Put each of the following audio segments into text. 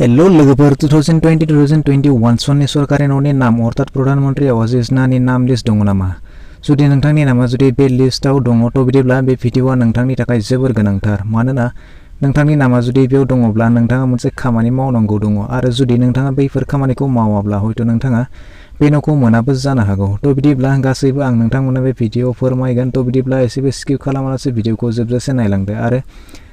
Hello लोगोफोर 2020-2021 सननि सरकारि न'नि नाम अर्थात प्रधानमन्त्री आवास योजनानि नाम लिस्ट दङ नामा? जुदि नोंथांनि नामा जुदि बे लिस्टआव दङ थ' बिदिब्ला बे भिडिअआ नोंथांनि थाखाय जोबोर गोनांथार मानोना नोंथांनि नामा जुदि बेयाव दङब्ला नोंथाङा मोनसे खामानि मावनांगौ दङ आरो जुदि नोंथाङा बैफोर खामानिखौ मावाब्ला हयथ' नोंथाङा बे न'खौ मोनाबो जानो हागौ। थ' बिदिब्ला गासैबो आं नोंथांमोननो बे भिडिअआव फोरमायगोन। थ' बिदिब्ला एसेबो स्किप खालामालासे भिडिअखौ जोबजासे नायलांदो आरो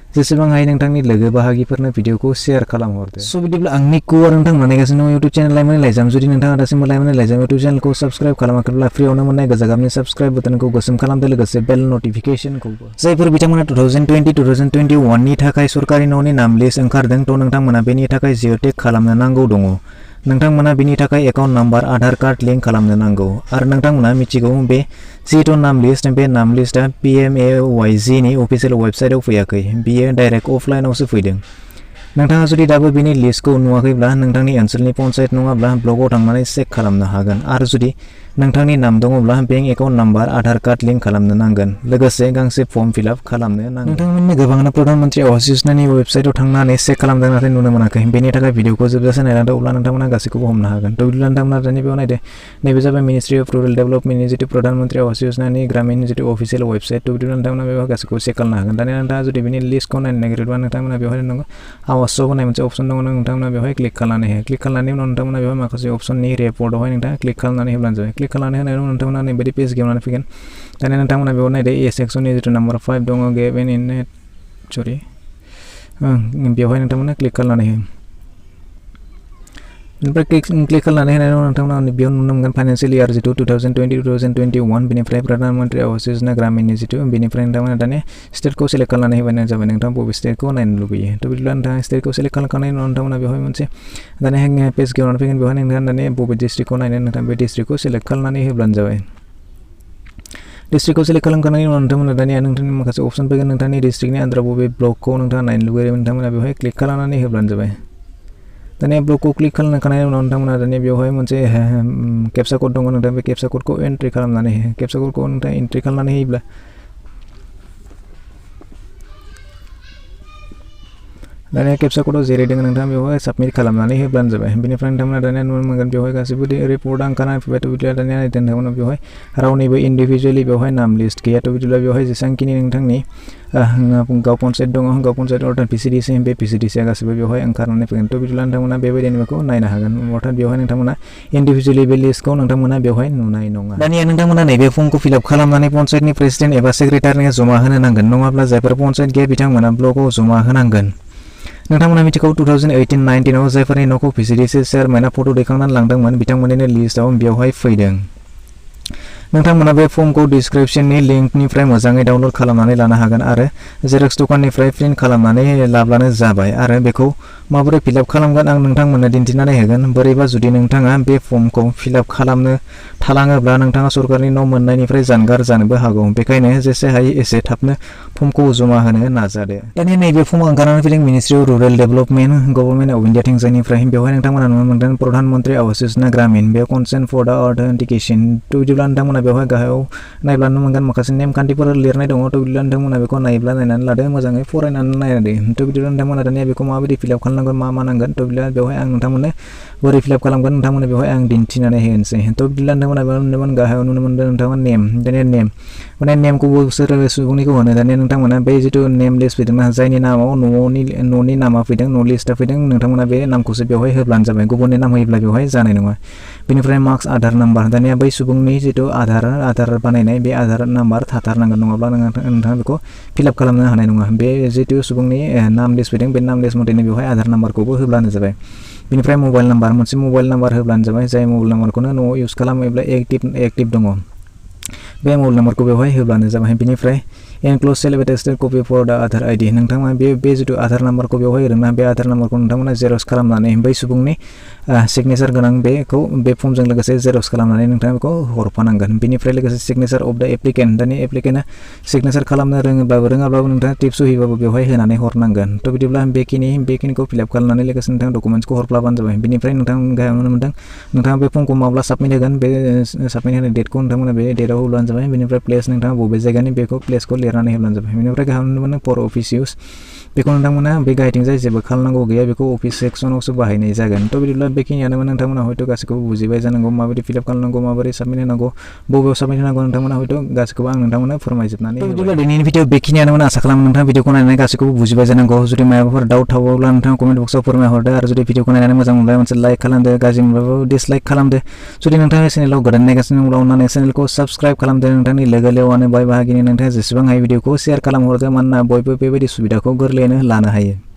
जेसेबां हायो नोंथांनि लोगो बाहागिफोरनो भिडिअखौ शेयार खालामहरदो। स' बिदिब्ला आंनि कुआर नोंथांमोना नायगासिनो दङ इउटुब चेनेल लाइमोन लाइजाम। जुदि नोंथाङा दासिमबो लाइमोन लाइजाम इउटुब चेनेलखौ साबस्क्राइब खालामाखैब्ला फ्रियावनो मोननाय गोजा गाबनि साबस्क्राइब बटनखौ गोसोम खालामदो लोगोसे बेल नटिफिकेशनखौबो। जायफोर बिथांमोना 2020-2021 नि थाखाय सरकारि न'नि नाम लिस्ट ओंखारदों थ' नोंथांमोना बेनि थाखाय जिअ'टेग खालामनो नांगौ दङ। नोंथांमोना बेनि थाखाय एकाउन्ट नाम्बार आधार कार्ड लिंक खालामनो नांगौ आरो नोंथांमोना मिथिगौ बे जिहेतु नाम लिस्ट बे नाम लिस्टआ PMAYG नि अफिसियेल वेबसाइटआव फैयाखै, बियो डाइरेक्ट अफलाइनावसो फैदों। नोंथाङा जुदि दाबो बेनि लिस्टखौ नुवाखैब्ला नोंथांनि ओनसोलनि पन्चायत नङाब्ला ब्लगाव थांनानै चेक खालामनो हागोन आरो जुदि नोंथांनि नाम दङब्ला बेंक एकाउन्ट नाम्बार आधार कार्ड लिंक खालामनो नांगोन लोगोसे गांसे फर्म फिलआप खालामनो नांगोन। नोंथांमोननि गोबाङानो प्रधानमन्त्री आवास योजनानि वेबसाइटआव थांनानै चेक खालामदों नाथाय नुनो मोनाखै, बेनि थाखाय भिडिअखौ जोबजासे नायलांदो अब्ला नोंथांमोना गासैखौबो हमनो हागोन। थ' बिदिब्ला नोंथांमोना दानि बेयाव नायदो, नैबे जाबाय मिनिस्ट्रि अफ रुरेल डेभेलपमेन्टनि जितु प्रधानमन्त्री आवास योजनानि ग्रामीण जितु अफिसियेल वेबसाइट। थ' बिदिब्ला नोंथांमोना बेयाव गासैखौ चेक खालामनो हागोन। दानिया नोंथाङा जुदि बेनि लिस्टखौ नायनो नागिरोब्ला नोंथांमोना बेवहाय दङ आवास शप होननाय मोनसे अपसन दङ, नोंथांमोना बेवहाय क्लिक खालामनानै हो। क्लिक खालामनायनि उनाव नोंथांमोना बेवहाय माखासे अपसननि रिपर्टआवहाय नोंथाङा क्लिक खालामनानै होब्लानो जाबाय। क्लिक खालामनानै होनायनि उनाव नोंथांमोना नैबायदि पेज गेवनानै फैगोन। दानिया नोंथांमोना बेयाव नायदो ए सेक्सननि जितु नाम्बार 5 दङ बेवहाय नोंथांमोना क्लिक खालामनानै हो। ओमफ्राय क्लिक खालामनानै होनायनि उनाव नोंथांमोना बेयाव नुनो मोनगोन फाइनान्सियेल इयार जितु 2020-2021 बेनिफ्राय प्रधानमन्त्री आवास योजना ग्रामीणनि जितु बेनिफ्राय नोंथांमोना दानिया स्टेटखौ सेलेक्ट खालामनानै होबानो जाबाय नोंथाङा बबे स्टेटखौ नायनो लुबैयो। थ' बिदिब्ला नोंथाङा स्टेटखौ सेलेक्ट खालामखांनायनि उनाव नोंथांमोना बेवहाय मोनसे दानिया पेज गेवनानै फैगोन। बेवहाय नोंथाङा दानिया बबे डिस्ट्रिक्टखौ नायनो नोंथाङा बे डिस्ट्रिक्टखौ सेलेक्ट खालामनानै होब्लानो जाबाय। डिस्ट्रिक्टखौ सेलेक्ट खालामखांनायनि उनाव नोंथांमोना दानिया नोंथांनि माखासे अपसन फैगोन। नोंथांनि डिस्ट्रिक्टनि आन्दाराव बबे ब्लकखौ नोंथाङा नायनो लुबैयो नोंथांमोना बेवहाय क्लिक खालामनानै होब्लानो जाबाय। दानिया ब्लकखौ क्लिक खालामखांनायनि उनाव नोंथांमोना दानिया बेवहाय मोनसे केपचा क'ड दङ, नोंथाङा बे केपचा क'डखौ एन्ट्रि खालामनानै हो। केपचा क'डखौ नोंथाङा एन्ट्रि खालामनानै होयोब्ला दानिया केपचा क'डआव जेरै दङ नोंथाङा बेवहाय साबमिट खालामनानै होब्लानो जाबाय। बेनिफ्राय नोंथांमोना दानिया नुनो मोनगोन बेवहाय गासैबो रिपर्टआ ओंखारनानै फैबाय। थ' बिदिब्ला दानिया नोंथांमोना बेवहाय रावनिबो इन्डिभिजुवेलि बेवहाय नाम लिस्ट गैया। थ' बिदिब्ला बेवहाय जेसेबांखिनि नोंथांनि गाव पन्सायत दङ गाव पन्सायत अर्थात PCDC बे PCDCआ गासैबो बेवहाय ओंखारनानै फैगोन। थ' बिदिब्ला नोंथांमोना बेबायदिनो बेखौ नायनो हागोन अर्थात बेवहाय नोंथांमोना इन्डिभिजुवेलि बे लिस्टखौ नोंथांमोना बेवहाय नुनाय नङा। दानिया नोंथांमोना नैबे फर्मखौ फिलआप खालामनानै पन्सायतनि प्रेसिडेन्ट एबा सेक्रेटारिनो जमा होनो नांगोन, नङाब्ला जायफोर पन्सायत गैया बिथांमोना ब्लकआव जमा होनांगोन। नोंथांमोना मिथिगौ 2018-19 आव जायफोरनि न'खौ PCDC चेयारमेनआ फट' दैखांनानै लांदोंमोन बिथांमोननिनो लिस्टआव बेवहाय फैदों। नोंथांमोना बे फर्मखौ डिसक्रिप्शननि लिंकनिफ्राय मोजाङै डाउनलड खालामनानै लानो हागोन आरो जेरक्स दखाननिफ्राय प्रिन्ट खालामनानै लाब्लानो जाबाय आरो बेखौ माबोरै फिलआप खालामगोन आं नोंथांमोननो दिन्थिनानै होगोन। बोरैबा जुदि नोंथाङा बे फर्मखौ फिलआप खालामनो थालाङोब्ला नोंथाङा सरकारनि न' मोननायनिफ्राय जानगार जानोबो हागौ, बेखायनो जेसे हायो एसे थाबनो फर्मखौ जमा होनो नाजादो। दानिया नैबे फर्मआ ओंखारनानै फैदों ministry of rural development government of India थिंजायनिफ्राय। बेवहाय नोंथांमोना नुनो मोनदों प्रधानमन्त्री आवास योजना ग्रामीण, बेयाव कनसेन्ट फर दा अथेन्टिकेसन। थ' बिदिब्ला नोंथांमोना बेवहाय गाहायाव नायब्ला नुनो मोनगोन माखासे नेमखान्थिफोर लिरनाय दङ। थ' बिदिब्ला नोंथांमोना बेखौ नायोब्ला नायनानै लादो, मोजाङै फरायनानै नायदो। थ' बिदिब्ला नोंथांमोना दानिया बेखौ माबायदि फिलआप खालामनांगोन मा नांगोन थ' बिदिब्ला बेवहाय आं नोंथांमोननो बोरै फिलआप खालामगोन नोंथांमोननो बेवहाय आं दिन्थिनानै होनोसै। थ' बिदिब्ला नोंथांमोना बेयाव नुनो गाहायाव नुनो मोनदों नोंथांमोना नेम। दानिया नेम माने नेमखौबो सोर सुबुंनिखौ होनो। दानिया नोंथांमोना बे जितु नेम लिस्ट फैदोंना जायनि नामाव न'नि नामा फैदों, न' लिस्टआ फैदों, नोंथांमोना बे नामखौसो बेवहाय होब्लानो जाबाय, गुबुननि नाम होयोब्ला बेवहाय जानाय नङा। बेनिफ्राय मार्क्स आधार नाम्बार, दानिया बै सुबुंनि जितु आधार बानायनाय बे आधार नाम्बार थाथारनांगोन, नङाब्ला नोंथाङा बेखौ फिलआप खालामनो हानाय नङा। बे जितु सुबुंनि नाम लिस्ट फैदों बे नाम लिस्ट मथेनो बेवहाय आधार नाम्बारखौबो होब्लानो जाबाय। बेनिफ्राय मबाइल नाम्बार, मोनसे मबाइल नाम्बार होब्लानो जाबाय, जाय मबाइल नाम्बारखौनो न'आव इउज खालामोब्ला एक्टिभ दङ बे मबाइल नाम्बारखौ बेवहाय होब्लानो जाबाय। बेनिफ्राय एनक्ल'ज सेल्फ एटेस्टेड कपि फर दा आधार आइडि, नोंथांमोना बे जितु आधार नाम्बारखौ बेवहाय होदोंना बे आधार नाम्बारखौ नोंथांमोना जेरक्स खालामनानै बै सुबुंनि सिगनेचार गोनां बेखौ बे फर्मजों लोगोसे जेरक्स खालामनानै नोंथाङा बेखौ हरफानांगोन। बेनिफ्राय लोगोसे सिगनेचार अफ दा एप्लिकेन्ट, दानि एप्लिकेन्टआ सिगनेचार खालामनो रोङाब्लाबो नोंथाङा टिप्स होयोबाबो बेवहाय होनानै हरनांगोन। थ' बिदिब्ला बेखिनिखौ फिलआप खालामनानै लोगोसे नोंथाङा डकुमेन्ट्सखौ हरफ्लाबानो जाबाय। बेनिफ्राय नोंथां गाहायाव नुनो मोनदों नोंथाङा बे फर्मखौ माब्ला साबमिट होगोन, बे साबमिट होनाय डेटखौ नोंथांमोना बे डेटआव होब्लानो जाबाय। बेनिफ्राय प्लेस, नोंथाङा बबे जायगानि बेखौ प्लेसखौ लिरनानै होब्लानो जाबाय बेनिफ्राय गाहाम नुनो मोनो फर अफिस इउज बेखौ नोंथांमोना बे गाहायथिं जाय जेबो खालामनांगौ गैया बेखौ अफिस सेक्सनावसो बाहायनाय जागोन थ' बिदिब्ला बेखिनियानोमोन नोंथांमोना हयथ' गासैखौबो बुजिबाय जानांगौ माबायदि फिलआप खालामनांगौ माबोरै साबमिट होनांगौ बबेयाव साबमिट होनांगौ नोंथांमोना हयथ' गासैखौबो आं नोंथांमोना फोरमायजोबनानै बिदिब्ला दिनैनि भिडिअ बेखिनियानोमोन आसा खालामो नोंथाङा भिडिअखौ नायनानै गासैखौबो बुजिबाय जानांगौ जुदि माबाफोर डाउट थाबावब्ला नोंथाङा कमेन्ट बक्सआव फोरमायहरदो आरो जुदि भिडिअखौ नायनानै मोजां मोनब्ला मोनसे लाइक खालामदो गाज्रि मोनब्लाबो डिसलाइक खालामदो जुदि नोंथाङा चेनेलाव गोदान नायगासिनो दंब्ला अननानै चेनेलखौ साबस्क्राइब खालामदो नोंथांनि लोगो लेवानो बाय बाहागिनो नोंथाङा जेसेबां हायो भिडिअखौ शेयार खालामहरदो मानोना बयबो बेबायदि सुबिदाखौ गोरलैयैनो लानो हायो